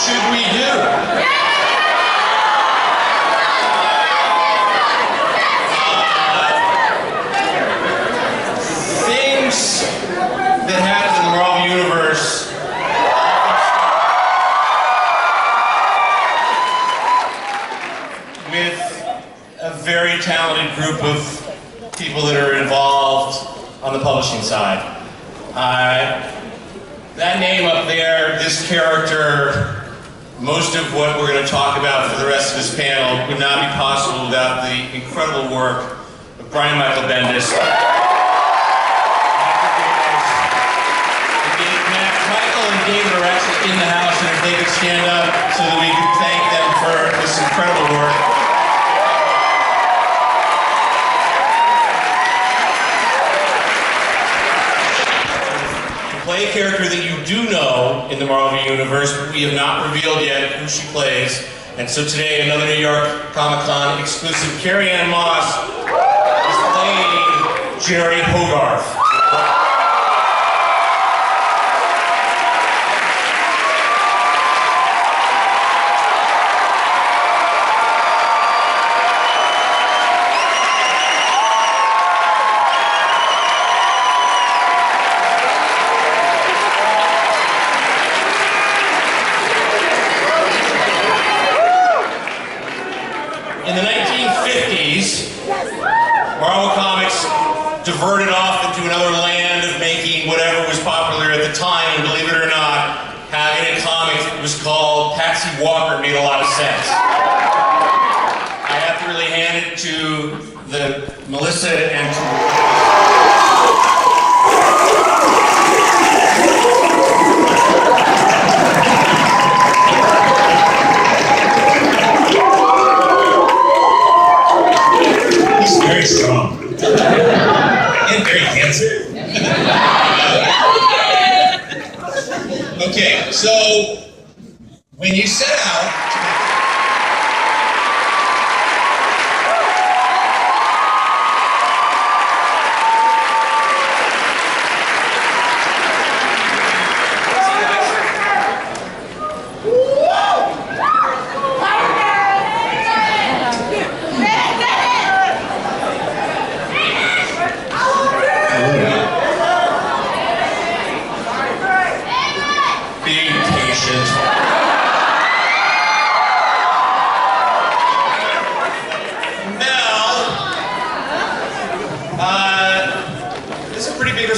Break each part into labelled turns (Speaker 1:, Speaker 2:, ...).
Speaker 1: should we do? Things that happen in the Marvel Universe with a very talented group of people that are involved on the publishing side. That name up there, this character, most of what we're going to talk about for the rest of this panel would not be possible without the incredible work of Brian Michael Bendis. Michael and David are actually in the house, and if they could stand up so that we could thank them for this incredible work. Play a character that you do know in the Marvel Universe, but we have not revealed yet who she plays. And so today, another New York Comic-Con exclusive, Carrie-Anne Moss is playing Jerry Hogarth. In the 1950s, Marvel Comics diverted off into another land of making whatever was popular at the time, and believe it or not, having a comic that was called Patsy Walker made a lot of sense. I have to really hand it to Melissa and to
Speaker 2: very strong and very handsome. Okay, so when you set out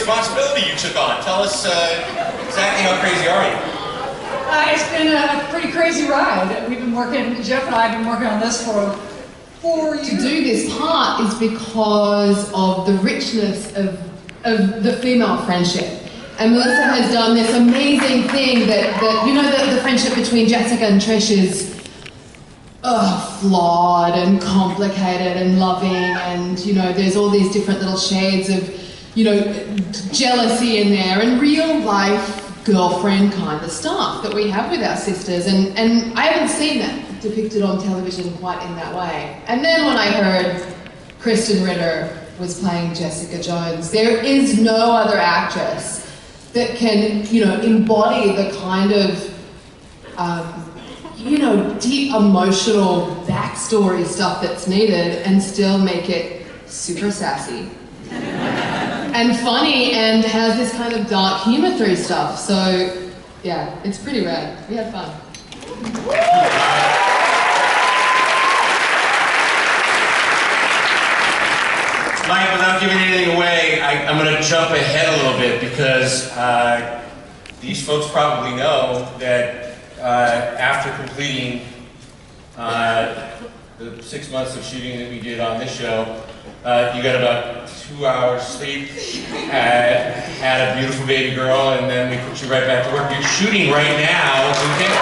Speaker 2: responsibility you took on. Tell us exactly how crazy are you?
Speaker 3: It's been a pretty crazy ride. We've been working, Jeff and I have been working on this for 4 years.
Speaker 4: To do this part is because of the richness of the female friendship. And Melissa has done this amazing thing that you know, the friendship between Jessica and Trish is flawed and complicated and loving, and you know, there's all these different little shades of, you know, jealousy in there and real life girlfriend kind of stuff that we have with our sisters, and I haven't seen that depicted on television quite in that way. And then when I heard Kristen Ritter was playing Jessica Jones, there is no other actress that can, you know, embody the kind of you know, deep emotional backstory stuff that's needed and still make it super sassy and funny and has this kind of dark humor through stuff. So yeah, it's pretty rad. We had fun.
Speaker 1: Mike, without giving anything away, I'm going to jump ahead a little bit because these folks probably know that after completing the 6 months of shooting that we did on this show, you got about 2 hours sleep, had a beautiful baby girl, and then we put you right back to work. You're shooting right now. Who cares?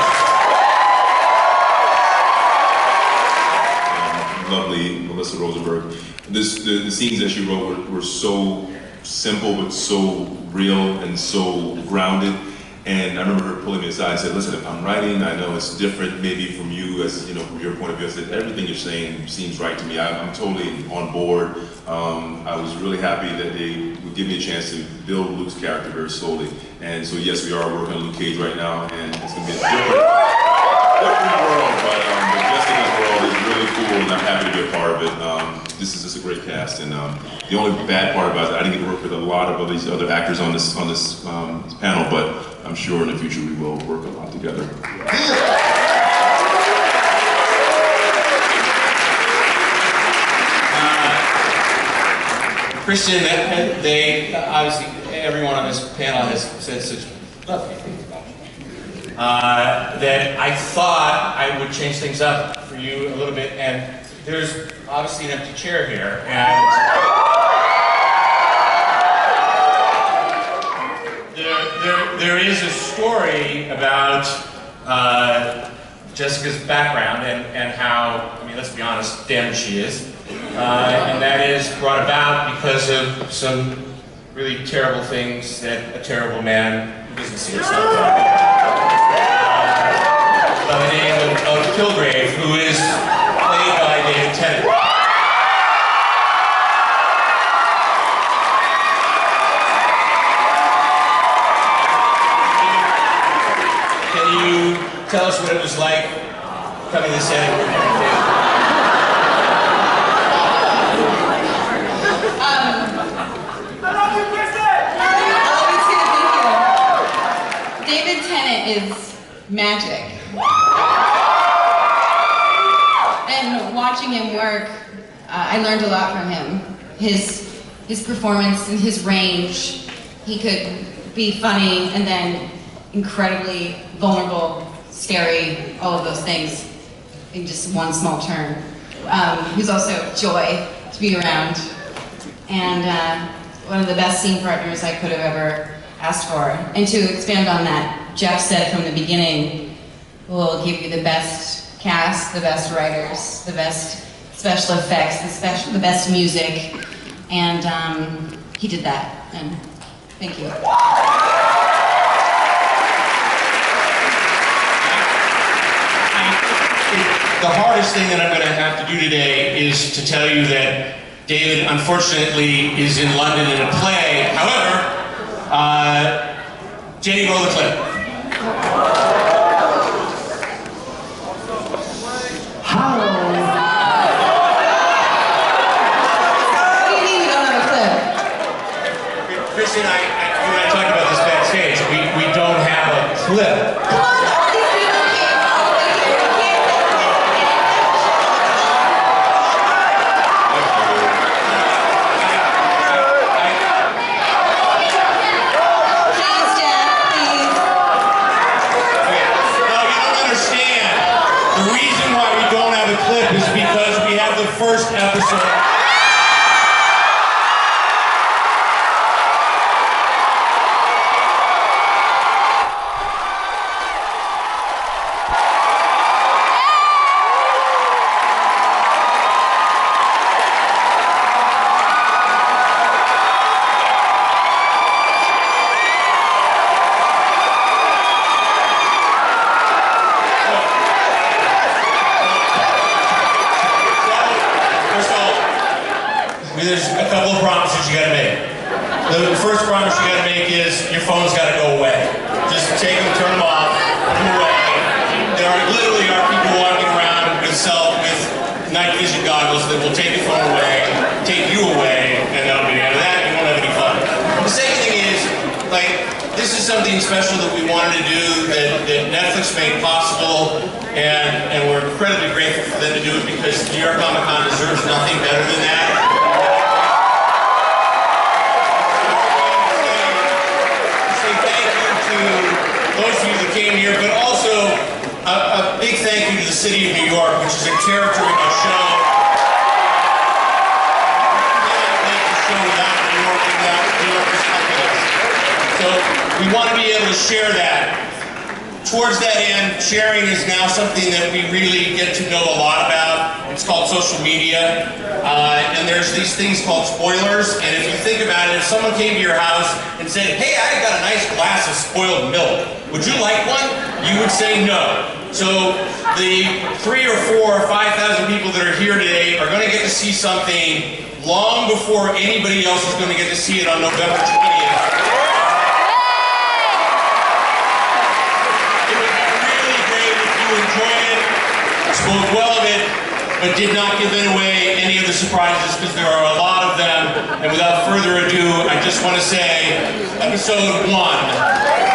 Speaker 5: Lovely Melissa Rosenberg. The scenes that she wrote were so simple but so real and so grounded. And I remember her pulling me aside and said, listen, if I'm writing, I know it's different maybe from you, as you know, from your point of view. I said, everything you're saying seems right to me. I'm totally on board. I was really happy that they would give me a chance to build Luke's character very slowly. And so yes, we are working on Luke Cage right now, and it's going to be a different happy to be a part of it. This is just a great cast, and the only bad part about it, I didn't get to work with a lot of these other actors on this panel, but I'm sure in the future we will work a lot together.
Speaker 2: Christian, they obviously everyone on this panel has said such lovely things about you. That I thought I would change things up for you a little bit, and there's obviously an empty chair here, and there is a story about Jessica's background and how, I mean, let's be honest, damaged she is. And that is brought about because of some really terrible things that a terrible man who doesn't see himself by the name of Kilgrave, who is played by David Tennant. Can you tell us what it was like coming to this end?
Speaker 6: David Tennant is magic. And watching him work, I learned a lot from him. His performance and his range. He could be funny and then incredibly vulnerable, scary, all of those things in just one small turn. He's also joy to be around. And one of the best scene partners I could have ever asked for. And to expand on that, Jeff said from the beginning, we'll give you the best cast, the best writers, the best special effects, the best music, and he did that, and thank you.
Speaker 2: The hardest thing that I'm going to have to do today is to tell you that David, unfortunately, is in London in a play. However, Jenny, roll the clip.
Speaker 6: What do you mean we don't have a clip?
Speaker 2: Christian, you and I talked about this backstage. We don't have a clip.
Speaker 6: Come on, all these people came all the way here. We can't Please, Jeff, please.
Speaker 2: Okay. No, you don't understand. The reason why we don't have a clip is because we have the first episode. First of all, there's a couple of promises you gotta make. The first promise you gotta make is your phone's gotta go away. Just take them, turn them off, put them away. There literally are people walking around with night vision goggles that will take your phone away, take you away, and that'll be the end of that. You won't have any fun. The second thing is, this is something special that we wanted to do that Netflix made possible, and we're incredibly grateful for them to do it because New York Comic Con deserves nothing better than that. Say thank you to those of you that came here, but also a big thank you to the city of New York, which is a character in the show. Without New York, without New Yorkers helping us. So we want to be able to share that. Towards that end, sharing is now something that we really get to know a lot about. It's called social media. And there's these things called spoilers. And if you think about it, if someone came to your house and said, hey, I got a nice glass of spoiled milk, would you like one? You would say no. So the 3 or 4 or 5,000 people that are here today are going to get to see something long before anybody else is going to get to see it on November 20th. It would be really great if you enjoyed it, spoke well of it,
Speaker 1: but did not give away any of the surprises because there are a lot of them. And without further ado, I just want to say, episode 1.